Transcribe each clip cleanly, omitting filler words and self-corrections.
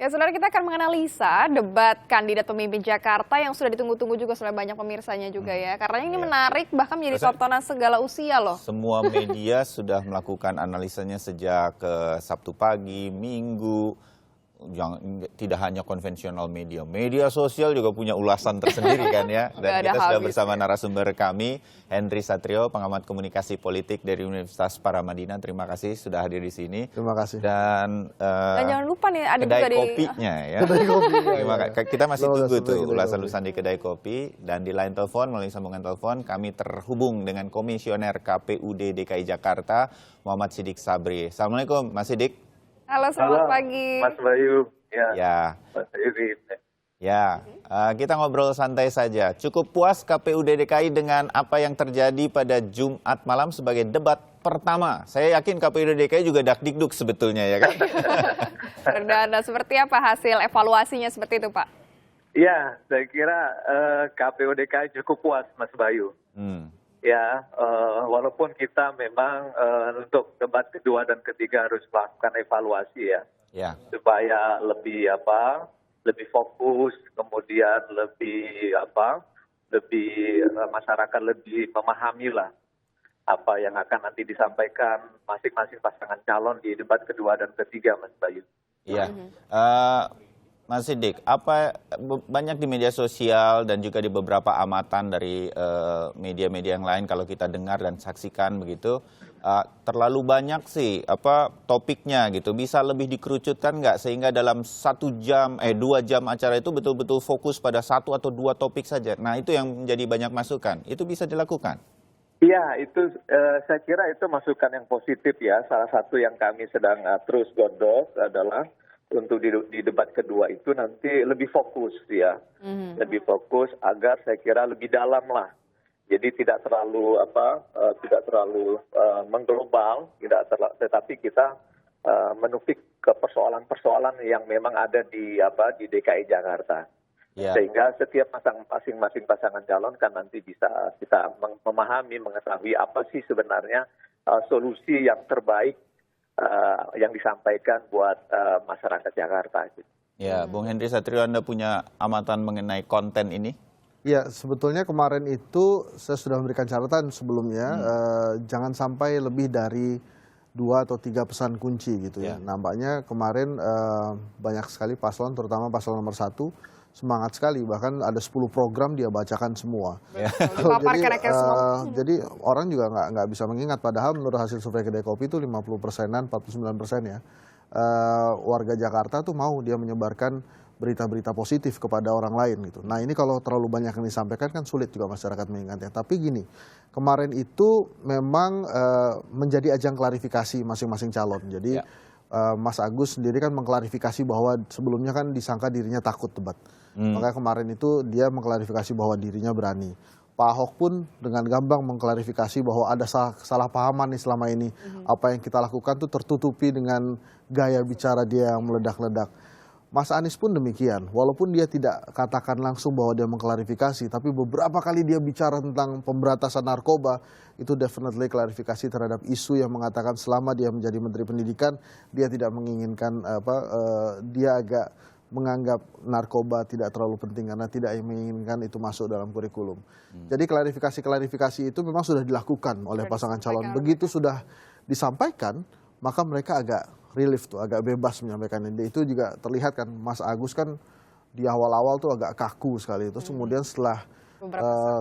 Ya, saudara, kita akan menganalisa debat kandidat pemimpin Jakarta yang sudah ditunggu-tunggu juga oleh banyak pemirsanya juga ya. Karena ini menarik, bahkan menjadi tontonan segala usia loh. Semua media sudah melakukan analisanya sejak Sabtu pagi, Minggu. Tidak hanya konvensional media, media sosial juga punya ulasan tersendiri kan ya. Dan kita sudah bersama narasumber kami, Henry Satrio, pengamat komunikasi politik dari Universitas Paramadina. Terima kasih sudah hadir di sini. Terima kasih. Dan jangan lupa nih ada kedai juga kopinya ya. Kedai kopi. Kita masih tunggu tuh ulasan-ulasan di kedai kopi. Dan di line telepon, melalui sambungan telepon, kami terhubung dengan Komisioner KPUD DKI Jakarta, Muhammad Siddiq Sabri. Assalamualaikum, Mas Siddiq. Halo, selamat pagi. Mas Bayu. Ya. Mas Iri. Ya, kita ngobrol santai saja. Cukup puas KPUD DKI dengan apa yang terjadi pada Jumat malam sebagai debat pertama. Saya yakin KPUD DKI juga dakdikduk sebetulnya ya kan? Perdana, seperti apa hasil evaluasinya seperti itu, Pak? Ya, saya kira KPUD DKI cukup puas, Mas Bayu. Ya, walaupun kita memang untuk debat kedua dan ketiga harus melakukan evaluasi ya, supaya lebih fokus, kemudian lebih masyarakat lebih memahami lah apa yang akan nanti disampaikan masing-masing pasangan calon di debat kedua dan ketiga, Mas Bayu. Iya. Mas Siddiq, banyak di media sosial dan juga di beberapa amatan dari media-media yang lain kalau kita dengar dan saksikan begitu, terlalu banyak sih topiknya gitu. Bisa lebih dikerucutkan nggak sehingga dalam 2 jam acara itu betul-betul fokus pada 1 atau 2 topik saja. Nah, itu yang menjadi banyak masukan. Itu bisa dilakukan. Iya, itu saya kira itu masukan yang positif ya. Salah satu yang kami sedang terus godok adalah untuk di debat kedua itu nanti lebih fokus ya, lebih fokus agar saya kira lebih dalam lah. Jadi tidak terlalu mengglobal, tetapi kita menupik ke persoalan-persoalan yang memang ada di DKI Jakarta. Yeah. Sehingga setiap masing-masing pasangan calon kan nanti bisa kita memahami, mengetahui apa sih sebenarnya solusi yang terbaik yang disampaikan buat masyarakat Jakarta. Ya, Bung Henry Satrio, Anda punya amatan mengenai konten ini? Ya, sebetulnya kemarin itu saya sudah memberikan catatan sebelumnya, jangan sampai lebih dari 2 atau 3 pesan kunci gitu ya. Nampaknya kemarin banyak sekali paslon, terutama paslon nomor 1, semangat sekali, bahkan ada 10 program dia bacakan semua. Jadi orang juga nggak bisa mengingat, padahal menurut hasil survei kedai kopi itu 50%-an, 49% ya. Warga Jakarta tuh mau dia menyebarkan berita-berita positif kepada orang lain gitu. Nah, ini kalau terlalu banyak yang disampaikan kan sulit juga masyarakat mengingatnya. Tapi gini, kemarin itu memang menjadi ajang klarifikasi masing-masing calon. Jadi Mas Agus sendiri kan mengklarifikasi bahwa sebelumnya kan disangka dirinya takut debat. Makanya kemarin itu dia mengklarifikasi bahwa dirinya berani. Pak Ahok pun dengan gamblang mengklarifikasi bahwa ada kesalahpahaman nih selama ini. Apa yang kita lakukan tuh tertutupi dengan gaya bicara dia yang meledak-ledak. Mas Anies pun demikian, walaupun dia tidak katakan langsung bahwa dia mengklarifikasi, tapi beberapa kali dia bicara tentang pemberantasan narkoba, itu definitely klarifikasi terhadap isu yang mengatakan selama dia menjadi Menteri Pendidikan, dia tidak menginginkan dia agak menganggap narkoba tidak terlalu penting karena tidak menginginkan itu masuk dalam kurikulum. Jadi klarifikasi-klarifikasi itu memang sudah dilakukan oleh pasangan calon. Begitu sudah disampaikan, maka mereka agak relief tuh, agak bebas menyampaikan ini. Itu juga terlihat kan, Mas Agus kan di awal-awal tuh agak kaku sekali. Terus kemudian setelah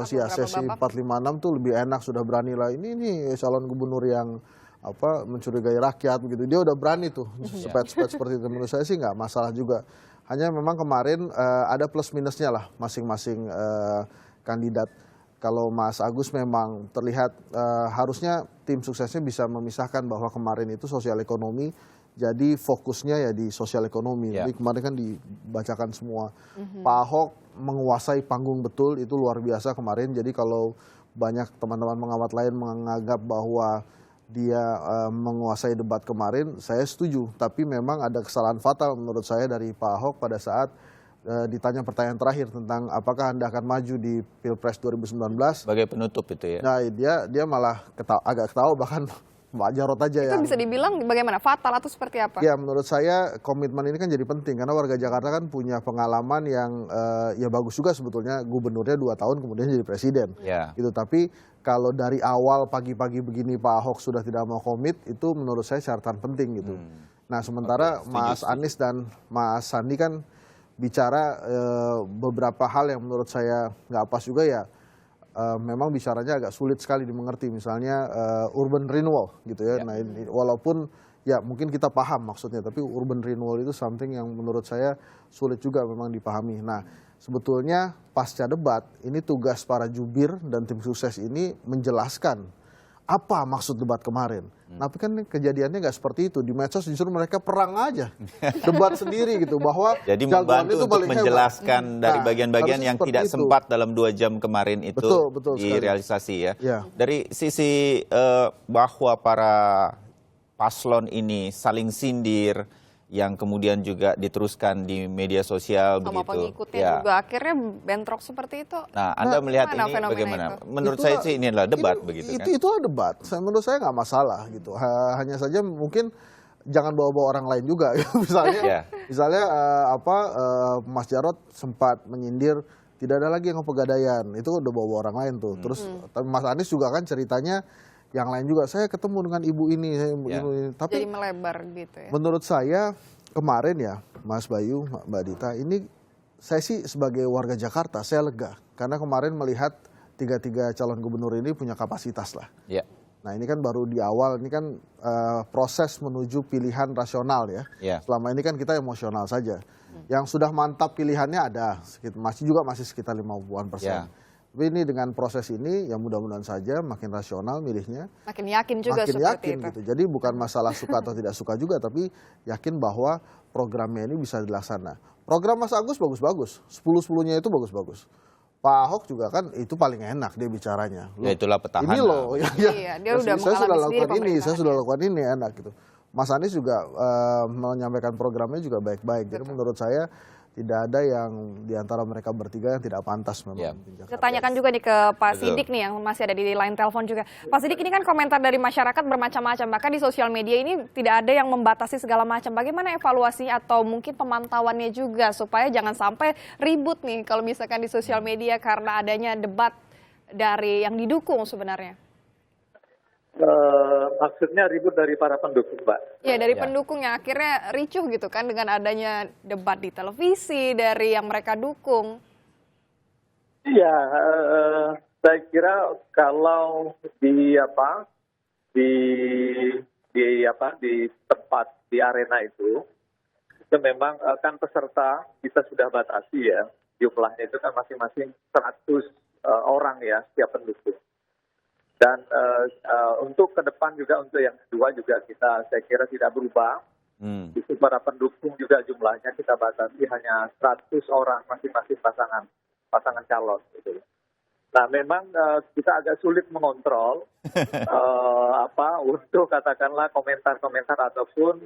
sesi 456 tuh lebih enak, sudah berani lah. Ini calon gubernur yang mencurigai rakyat begitu. Dia udah berani tuh, sepet-sepet seperti itu. Menurut saya sih nggak masalah juga. Hanya memang kemarin ada plus minusnya lah masing-masing kandidat. Kalau Mas Agus memang terlihat harusnya tim suksesnya bisa memisahkan bahwa kemarin itu sosial ekonomi, jadi fokusnya ya di sosial ekonomi. Jadi kemarin kan dibacakan semua. Pak Ahok menguasai panggung betul, itu luar biasa kemarin. Jadi kalau banyak teman-teman pengamat lain menganggap bahwa dia menguasai debat kemarin, saya setuju. Tapi memang ada kesalahan fatal menurut saya dari Pak Ahok pada saat ditanya pertanyaan terakhir tentang apakah Anda akan maju di Pilpres 2019. Sebagai penutup itu ya? Nah, dia malah agak ketawa, bahkan Pak Jarod aja Itu yang... bisa dibilang bagaimana? Fatal atau seperti apa? Ya menurut saya komitmen ini kan jadi penting karena warga Jakarta kan punya pengalaman yang ya bagus juga sebetulnya, gubernurnya 2 tahun kemudian jadi presiden. Ya. Gitu. Tapi kalau dari awal pagi-pagi begini Pak Ahok sudah tidak mau komit, itu menurut saya catatan penting gitu. Nah sementara Oke, Mas setuju. Anies dan Mas Sandi kan bicara beberapa hal yang menurut saya nggak pas juga ya. Memang bicaranya agak sulit sekali dimengerti, misalnya urban renewal gitu ya. Nah walaupun ya mungkin kita paham maksudnya, tapi urban renewal itu something yang menurut saya sulit juga memang dipahami. Nah sebetulnya pasca debat ini tugas para jubir dan tim sukses ini menjelaskan apa maksud debat kemarin. Tapi kan kejadiannya nggak seperti itu. Di medsos justru mereka perang aja, debat sendiri gitu, bahwa Jadi jagoan membantu itu untuk paling hebat. menjelaskan dari Nah, bagian-bagian harusnya yang seperti tidak itu. sempat dalam 2 jam kemarin itu Betul sekali. direalisasi ya. Ya. Dari sisi bahwa para paslon ini saling sindir, yang kemudian juga diteruskan di media sosial Sama begitu. pengikutnya Ya. juga akhirnya bentrok seperti itu. Nah, Anda melihat gimana ini fenomena bagaimana? itu? Menurut Itulah- saya sih ini adalah debat begitu kan. Itulah debat. Menurut saya nggak masalah gitu. Hanya saja mungkin jangan bawa-bawa orang lain juga. Ya. misalnya Mas Jarod sempat menyindir tidak ada lagi yang pegadaian. Itu udah bawa orang lain tuh. Terus tapi Mas Anies juga kan ceritanya yang lain juga. Saya ketemu dengan ibu ini, Ya. ibu ini. Tapi Jadi melebar gitu ya. menurut saya kemarin ya Mas Bayu, Mbak Dita, ini saya sih sebagai warga Jakarta saya lega karena kemarin melihat tiga calon gubernur ini punya kapasitas lah. Ya. Nah ini kan baru di awal, ini kan proses menuju pilihan rasional ya. Ya. Selama ini kan kita emosional saja. Yang sudah mantap pilihannya ada, masih sekitar 50-an%. Ya. Tapi ini dengan proses ini ya mudah-mudahan saja makin rasional milihnya. Makin yakin juga Makin seperti yakin itu. gitu. Jadi bukan masalah suka atau tidak suka juga, tapi yakin bahwa programnya ini bisa dilaksana. Program Mas Agus bagus-bagus, 10-10-nya itu bagus-bagus. Pak Ahok juga kan itu paling enak dia bicaranya. Ya, itulah petahana. Ini loh, Iya, dia udah saya sudah mengalami sendiri lakukan ini, saya pemerintahan. sudah lakukan ini enak gitu. Mas Anies juga menyampaikan programnya juga baik-baik. Jadi menurut saya tidak ada yang diantara mereka bertiga yang tidak pantas memang. Ya. memimpin Jakarta. Kita tanyakan juga nih ke Pak Betul. Sidik nih yang masih ada di line telepon juga. Pak Sidik, ini kan komentar dari masyarakat bermacam-macam. Bahkan di sosial media ini tidak ada yang membatasi segala macam. Bagaimana evaluasinya atau mungkin pemantauannya juga supaya jangan sampai ribut nih kalau misalkan di sosial media karena adanya debat dari yang didukung sebenarnya. Maksudnya ribut dari para pendukung, Mbak. Ya, dari Ya. pendukung yang akhirnya ricuh gitu kan dengan adanya debat di televisi dari yang mereka dukung. Iya, saya kira kalau di tempat di arena itu memang kan peserta kita sudah batasi ya, jumlahnya itu kan masing-masing 100 orang ya setiap pendukung. Dan untuk ke depan juga untuk yang kedua juga saya kira tidak berubah. Itu para pendukung juga jumlahnya kita batasi hanya 100 orang masing-masing pasangan calon gitu. Nah memang kita agak sulit mengontrol untuk katakanlah komentar-komentar ataupun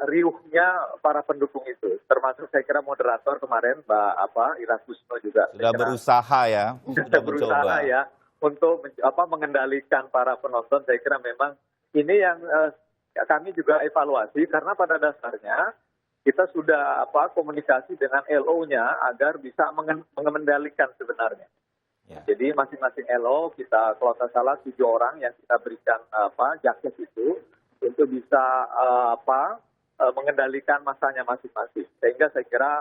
riuhnya para pendukung itu. Termasuk saya kira moderator kemarin Mbak Ira Kusno juga Sudah saya kira berusaha ya. sudah berusaha ya untuk mengendalikan para penonton. Saya kira memang ini yang kami juga evaluasi karena pada dasarnya kita sudah komunikasi dengan LO-nya agar bisa mengendalikan sebenarnya. Ya. Jadi masing-masing LO kita kalau tak salah 7 orang yang kita berikan jaket itu untuk bisa mengendalikan masanya masing-masing. Sehingga saya kira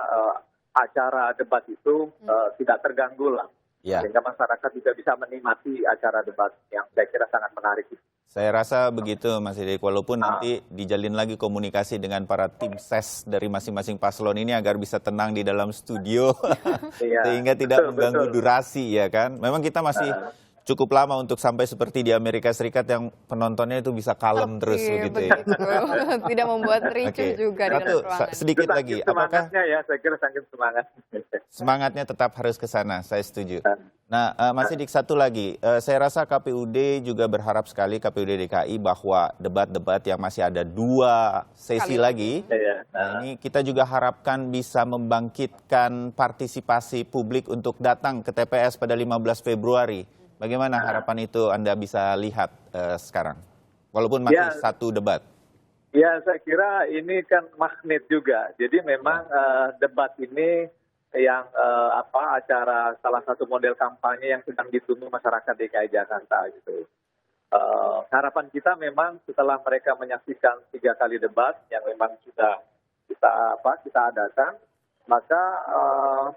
acara debat itu tidak terganggu lah. Ya. Sehingga masyarakat juga bisa menikmati acara debat yang saya kira sangat menarik. Saya rasa begitu Mas Sidik, walaupun nanti dijalin lagi komunikasi dengan para tim ses dari masing-masing paslon ini agar bisa tenang di dalam studio Iya, sehingga tidak betul, mengganggu betul. durasi ya kan. Memang kita masih cukup lama untuk sampai seperti di Amerika Serikat yang penontonnya itu bisa kalem terus Iya, begitu ya. Tidak membuat ricuh Oke. juga di Ratu, dalam ruangan. sedikit Itu lagi, saking apakah semangatnya ya, saya kira saking semangat. semangatnya tetap harus ke sana, saya setuju. Nah, Mas Sidik, satu lagi, saya rasa KPUD juga berharap sekali, KPUD DKI, bahwa debat-debat yang masih ada 2 sesi Sekali lagi, Iya. nah, ini kita juga harapkan bisa membangkitkan partisipasi publik untuk datang ke TPS pada 15 Februari. Bagaimana harapan itu Anda bisa lihat sekarang? Walaupun masih Ya. satu debat. Ya, saya kira ini kan magnet juga. Jadi memang debat ini yang acara salah satu model kampanye yang sedang ditunggu masyarakat DKI Jakarta gitu. Harapan kita memang setelah mereka menyaksikan 3 kali debat yang memang sudah kita adakan, maka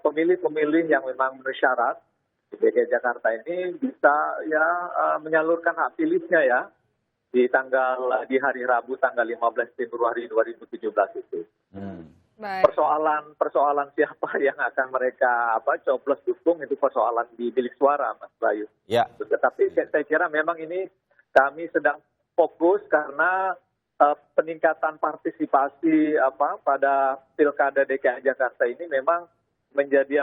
pemilih-pemilih yang memang memenuhi syarat di DKI Jakarta ini bisa menyalurkan hak pilihnya ya di hari Rabu tanggal 15 Februari 2017 itu. Baik. Persoalan siapa yang akan mereka coblos dukung itu persoalan di bilik suara, Mas Bayu. Ya. Tetapi saya kira memang ini kami sedang fokus karena peningkatan partisipasi pada Pilkada DKI Jakarta ini memang menjadi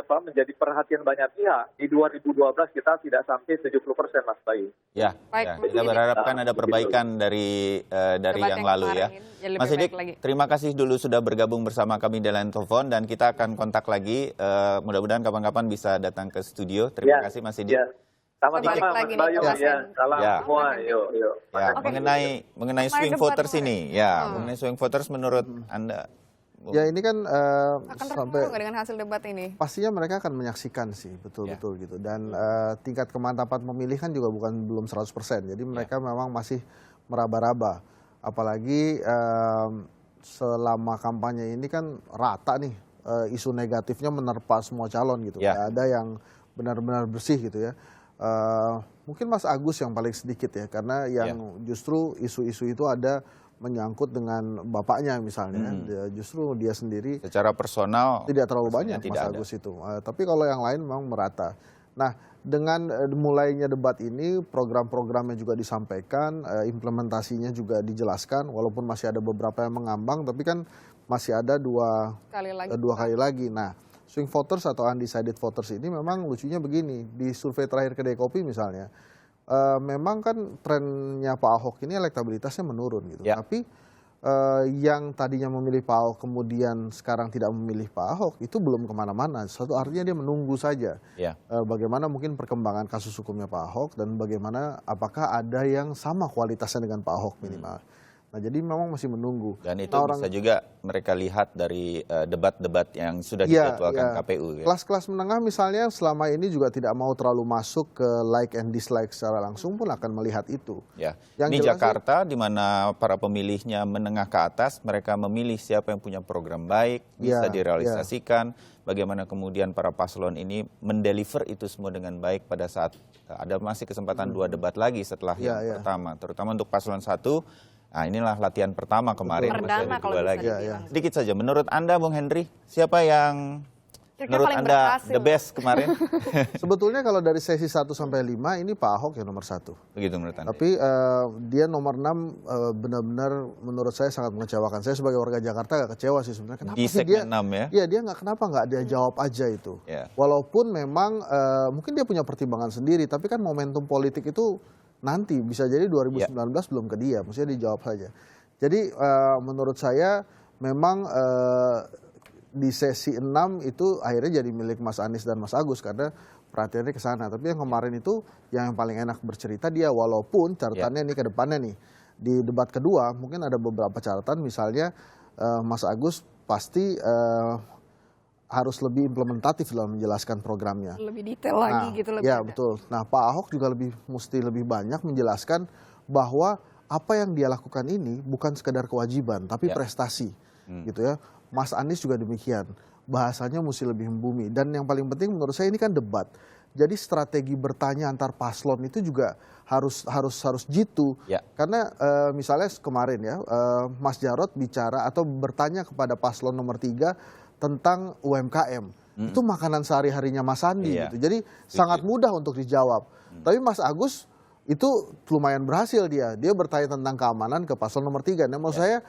perhatian banyak pihak. Di 2012 kita tidak sampai 70%, Mas Bayu. Ya, Baik, ya, kita berharapkan ada perbaikan dari Debat yang yang lalu ya. kemarin, ya lebih Mas Sidik, baik lagi. terima kasih dulu sudah bergabung bersama kami di line telepon dan kita akan kontak lagi. Mudah-mudahan kapan-kapan bisa datang ke studio. Terima kasih Mas Sidik. Ya. Sama-sama Balik Mas lagi nih Bayu ke Mas ya. Hen. Salam Ya. semua. Yuk. Ya, Oke. mengenai Kemarin swing debat voters kemarin. ini, ya, mengenai swing voters menurut Anda? Ya ini kan Akan sampai terpengaruh nggak dengan hasil debat ini? pastinya mereka akan menyaksikan sih betul-betul gitu, dan tingkat kemantapan pemilih kan juga belum 100%, jadi mereka memang masih meraba-raba, apalagi selama kampanye ini kan rata nih isu negatifnya menerpa semua calon gitu, nggak ada yang benar-benar bersih gitu ya. Mungkin Mas Agus yang paling sedikit ya, karena yang justru isu-isu itu ada menyangkut dengan bapaknya misalnya, justru dia sendiri Secara personal tidak terlalu pastinya banyak tidak Mas ada. Agus itu. Tapi kalau yang lain memang merata. Nah, dengan mulainya debat ini, program-programnya juga disampaikan, implementasinya juga dijelaskan, walaupun masih ada beberapa yang mengambang, tapi kan masih ada dua kali lagi. Nah, swing voters atau undecided voters ini memang lucunya begini, di survei terakhir Kedai Kopi misalnya, memang kan trennya Pak Ahok ini elektabilitasnya menurun gitu. Tapi yang tadinya memilih Pak Ahok kemudian sekarang tidak memilih Pak Ahok itu belum kemana-mana. Satu artinya dia menunggu saja bagaimana mungkin perkembangan kasus hukumnya Pak Ahok dan bagaimana apakah ada yang sama kualitasnya dengan Pak Ahok minimal. Nah jadi memang masih menunggu. Dan itu bisa juga mereka lihat dari debat-debat yang sudah dijadwalkan KPU. Kelas-kelas menengah misalnya selama ini juga tidak mau terlalu masuk ke like and dislike secara langsung pun akan melihat itu. Ya. Yang Ini jelas Jakarta di mana para pemilihnya menengah ke atas, mereka memilih siapa yang punya program baik, bisa direalisasikan, bagaimana kemudian para paslon ini mendeliver itu semua dengan baik pada saat ada masih kesempatan 2 debat lagi setelah yang pertama, terutama untuk paslon 1. Nah inilah latihan pertama kemarin, masih ada 2 lagi. Sedikit saja, menurut Anda Bung Henry, siapa yang menurut Anda the best kemarin? Sebetulnya kalau dari sesi 1 sampai 5 ini Pak Ahok yang nomor 1. Begitu menurut Anda? Tapi dia nomor 6 benar-benar menurut saya sangat mengecewakan. Saya sebagai warga Jakarta agak kecewa sih sebenarnya. Kenapa Di sih segmen dia? 6 ya? Iya dia kenapa nggak dia jawab aja itu? Walaupun memang mungkin dia punya pertimbangan sendiri, tapi kan momentum politik itu nanti bisa jadi 2019 belum ke dia, mestinya dijawab saja. Jadi menurut saya memang di sesi 6 itu akhirnya jadi milik Mas Anies dan Mas Agus karena perhatiannya ke sana. Tapi yang kemarin itu yang paling enak bercerita dia, walaupun catatannya nih ke depannya nih. Di debat kedua mungkin ada beberapa catatan, misalnya Mas Agus pasti harus lebih implementatif dalam menjelaskan programnya. Lebih detail lagi gitu. Ya betul. Nah Pak Ahok juga mesti lebih banyak menjelaskan bahwa apa yang dia lakukan ini bukan sekedar kewajiban, tapi prestasi, gitu ya. Mas Anies juga demikian. Bahasanya mesti lebih membumi. Dan yang paling penting menurut saya ini kan debat. Jadi strategi bertanya antar paslon itu juga harus jitu. Karena misalnya kemarin ya, Mas Jarod bicara atau bertanya kepada paslon nomor 3 tentang UMKM. Itu makanan sehari-harinya Mas Sandi gitu. Jadi sangat mudah untuk dijawab. Tapi Mas Agus itu lumayan berhasil dia. Dia bertanya tentang keamanan ke paslon nomor 3. Nah menurut saya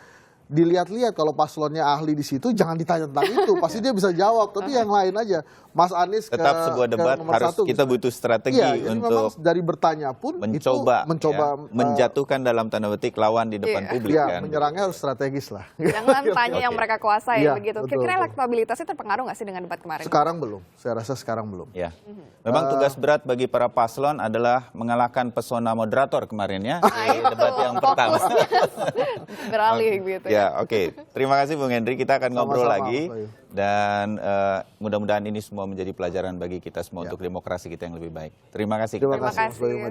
dilihat-lihat kalau paslonnya ahli di situ, jangan ditanya tentang itu, pasti dia bisa jawab. Tapi yang lain aja, Mas Anies tetap sebuah debat nomor harus satu, kita misalnya. butuh strategi Iya, jadi memang untuk dari bertanya pun mencoba menjatuhkan dalam tanda petik lawan di depan publik kan. menyerangnya harus strategis lah. Jangan tanya yang mereka kuasai Iya, begitu. betul, Kira-kira betul. elektabilitasnya terpengaruh nggak sih dengan debat kemarin? Sekarang belum, saya rasa sekarang belum. Ya, memang tugas berat bagi para paslon adalah mengalahkan pesona moderator kemarin ya di debat yang pertama. Beralih gitu. Ya, oke. Terima kasih Bung Hendri. Kita akan ngobrol Sama-sama, lagi Mas Bayu. dan mudah-mudahan ini semua menjadi pelajaran bagi kita semua untuk demokrasi kita yang lebih baik. Terima kasih. Terima Terima kasih, Mas Bayu. kasih.